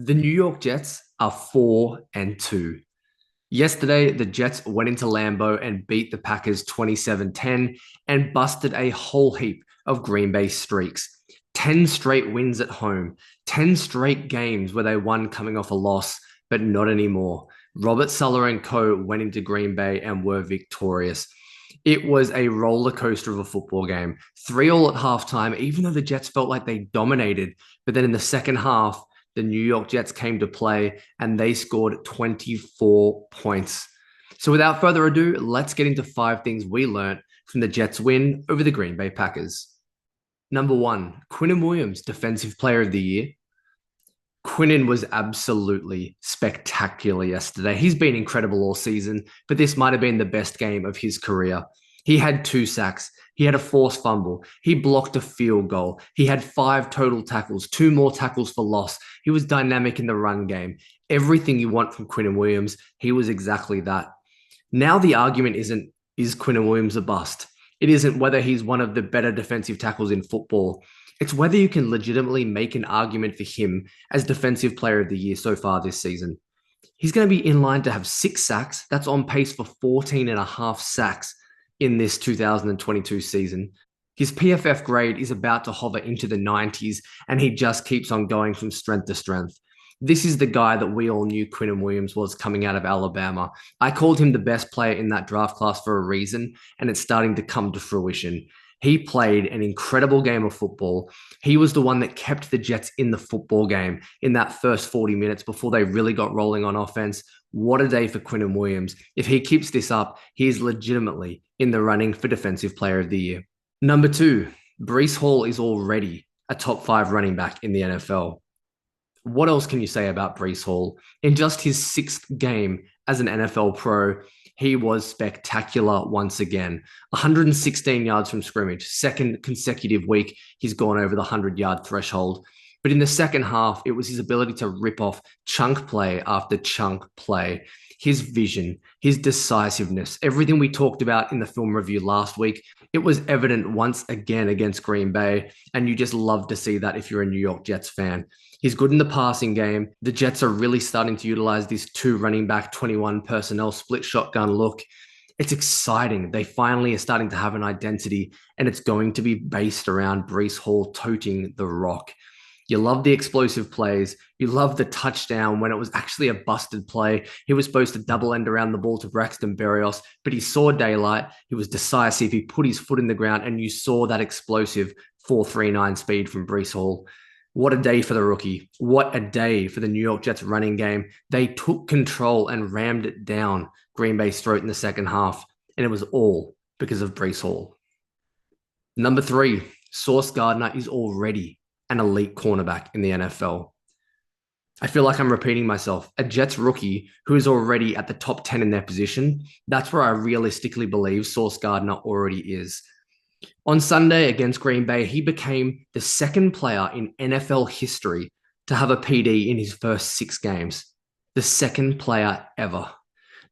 The New York Jets are 4-2. Yesterday, the Jets went into Lambeau and beat the Packers 27-10 and busted a whole heap of Green Bay streaks. 10 straight wins at home, 10 straight games where they won coming off a loss, but not anymore. Robert Saleh and co. went into Green Bay and were victorious. It was a roller coaster of a football game. 3-all at halftime, even though the Jets felt like they dominated. But then in the second half, the New York Jets came to play and they scored 24 points. So without further ado, let's get into 5 things we learned from the Jets win over the Green Bay Packers. Number 1, Quinnen Williams, Defensive Player of the Year. Quinnen was absolutely spectacular yesterday. He's been incredible all season, but this might have been the best game of his career. He had 2 sacks. He had a forced fumble. He blocked a field goal. He had 5 total tackles, 2 more tackles for loss. He was dynamic in the run game. Everything you want from Quinnen Williams, he was exactly that. Now the argument isn't, is Quinnen Williams a bust? It isn't whether he's one of the better defensive tackles in football. It's whether you can legitimately make an argument for him as Defensive Player of the Year so far this season. He's going to be in line to have 6 sacks. That's on pace for 14 and a half sacks in this 2022 season. His PFF grade is about to hover into the 90s, and he just keeps on going from strength to strength. This is the guy that we all knew Quinnen Williams was coming out of Alabama. I called him the best player in that draft class for a reason, and it's starting to come to fruition. He played an incredible game of football. He was the one that kept the Jets in the football game in that first 40 minutes before they really got rolling on offense. What a day for Quinnen Williams. If he keeps this up, he is legitimately in the running for Defensive Player of the Year. Number 2, Breece Hall is already a top 5 running back in the NFL. What else can you say about Breece Hall? In just his 6th game as an NFL pro, he was spectacular once again. 116 yards from scrimmage, 2nd consecutive week he's gone over the 100-yard threshold. But in the second half, it was his ability to rip off chunk play after chunk play. His vision, his decisiveness, everything we talked about in the film review last week, it was evident once again against Green Bay. And you just love to see that if you're a New York Jets fan. He's good in the passing game. The Jets are really starting to utilize this 2 running back, 21 personnel split shotgun look. It's exciting. They finally are starting to have an identity, and it's going to be based around Breece Hall toting the rock. You love the explosive plays. You love the touchdown when it was actually a busted play. He was supposed to double end around the ball to Braxton Berrios, but he saw daylight. He was decisive. He put his foot in the ground, and you saw that explosive 4.39 speed from Breece Hall. What a day for the rookie. What a day for the New York Jets running game. They took control and rammed it down Green Bay's throat in the second half, and it was all because of Breece Hall. Number 3, Sauce Gardner is already an elite cornerback in the NFL. I feel like I'm repeating myself. A Jets rookie who is already at the top 10 in their position, that's where I realistically believe Sauce Gardner already is. On Sunday against Green Bay, he became the 2nd player in NFL history to have a PD in his first 6 games. The 2nd player ever.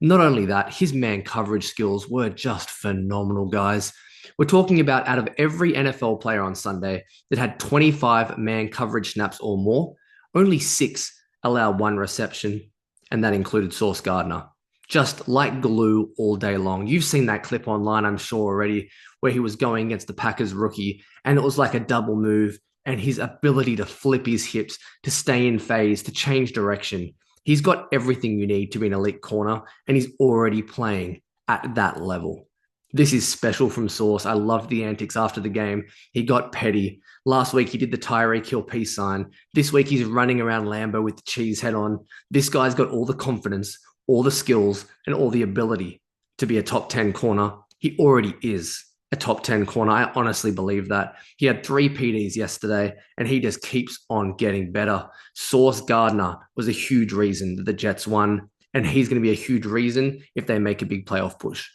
Not only that, his man coverage skills were just phenomenal, guys. We're talking about out of every NFL player on Sunday that had 25 man coverage snaps or more, only 6 allowed 1 reception, and that included Sauce Gardner. Just like glue all day long. You've seen that clip online, I'm sure already, where he was going against the Packers rookie, and it was like a double move, and his ability to flip his hips, to stay in phase, to change direction. He's got everything you need to be an elite corner, and he's already playing at that level. This is special from Sauce. I loved the antics after the game. He got petty. Last week, he did the Tyreek Hill peace sign. This week, he's running around Lambeau with the cheese head on. This guy's got all the confidence, all the skills, and all the ability to be a top 10 corner. He already is a top 10 corner. I honestly believe that. He had 3 PDs yesterday, and he just keeps on getting better. Sauce Gardner was a huge reason that the Jets won, and he's going to be a huge reason if they make a big playoff push.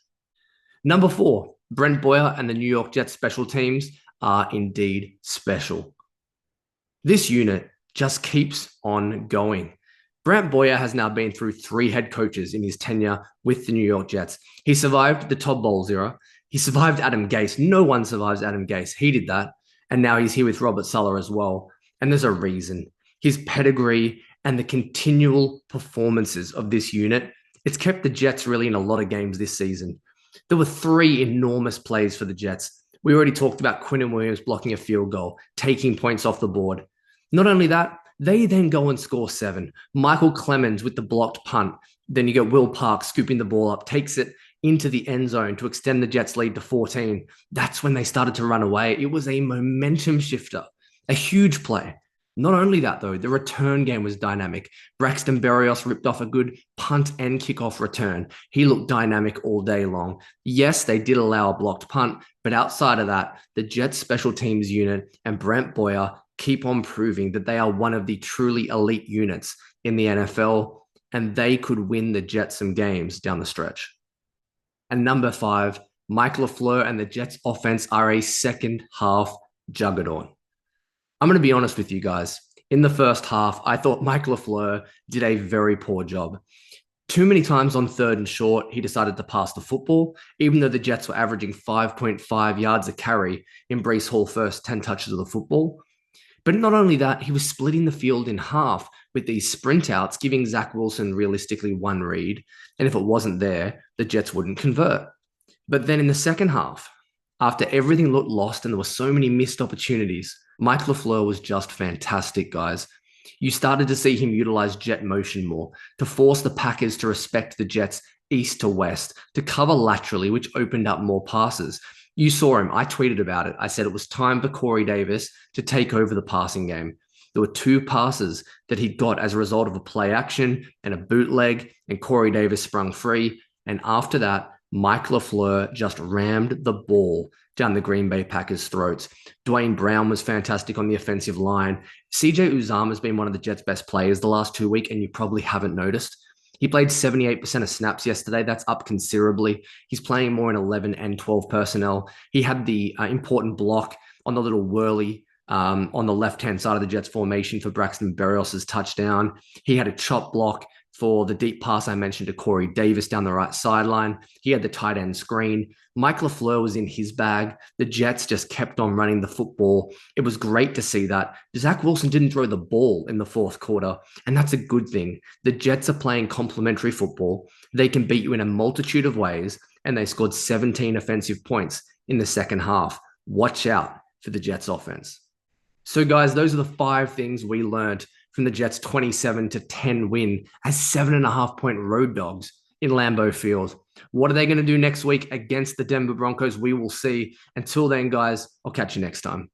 Number 4, Brent Boyer and the New York Jets special teams are indeed special. This unit just keeps on going. Brent Boyer has now been through 3 head coaches in his tenure with the New York Jets. He survived the Todd Bowles era. He survived Adam Gase. No one survives Adam Gase. He did that. And now he's here with Robert Saleh as well. And there's a reason. His pedigree and the continual performances of this unit, it's kept the Jets really in a lot of games this season. There were three enormous plays for the Jets. We already talked about Quinnen Williams blocking a field goal, taking points off the board. Not only that, they then go and score 7. Michael Clemens with the blocked punt. Then you get Will Park scooping the ball up, takes it into the end zone to extend the Jets' lead to 14. That's when they started to run away. It was a momentum shifter, a huge play. Not only that, though, the return game was dynamic. Braxton Berrios ripped off a good punt and kickoff return. He looked dynamic all day long. Yes, they did allow a blocked punt, but outside of that, the Jets special teams unit and Brent Boyer keep on proving that they are one of the truly elite units in the NFL, and they could win the Jets some games down the stretch. And number 5, Mike LaFleur and the Jets offense are a second half juggernaut. I'm going to be honest with you guys. In the first half, I thought Mike LaFleur did a very poor job. Too many times on 3rd and short, he decided to pass the football, even though the Jets were averaging 5.5 yards a carry in Breece Hall's first 10 touches of the football. But not only that, he was splitting the field in half with these sprint outs, giving Zach Wilson realistically one read. And if it wasn't there, the Jets wouldn't convert. But then in the second half, after everything looked lost and there were so many missed opportunities, Mike LaFleur was just fantastic, guys. You started to see him utilize jet motion more, to force the Packers to respect the Jets east to west, to cover laterally, which opened up more passes. You saw him. I tweeted about it. I said it was time for Corey Davis to take over the passing game. There were 2 passes that he got as a result of a play action and a bootleg, and Corey Davis sprung free. And after that, Mike LaFleur just rammed the ball down the Green Bay Packers' throats. Dwayne Brown was fantastic on the offensive line. CJ Uzomah has been one of the Jets' best players the last 2 weeks, and you probably haven't noticed. He played 78% of snaps yesterday. That's up considerably. He's playing more in 11 and 12 personnel. He had the important block on the little whirly on the left-hand side of the Jets formation for Braxton Berrios' touchdown. He had a chop block for the deep pass I mentioned to Corey Davis down the right sideline. He had the tight end screen. Mike LaFleur was in his bag. The Jets just kept on running the football. It was great to see that. Zach Wilson didn't throw the ball in the fourth quarter, and that's a good thing. The Jets are playing complementary football. They can beat you in a multitude of ways, and they scored 17 offensive points in the second half. Watch out for the Jets offense. So, guys, those are the 5 things we learned from the Jets' 27-10 win as 7.5-point road dogs in Lambeau Field. What are they going to do next week against the Denver Broncos? We will see. Until then, guys, I'll catch you next time.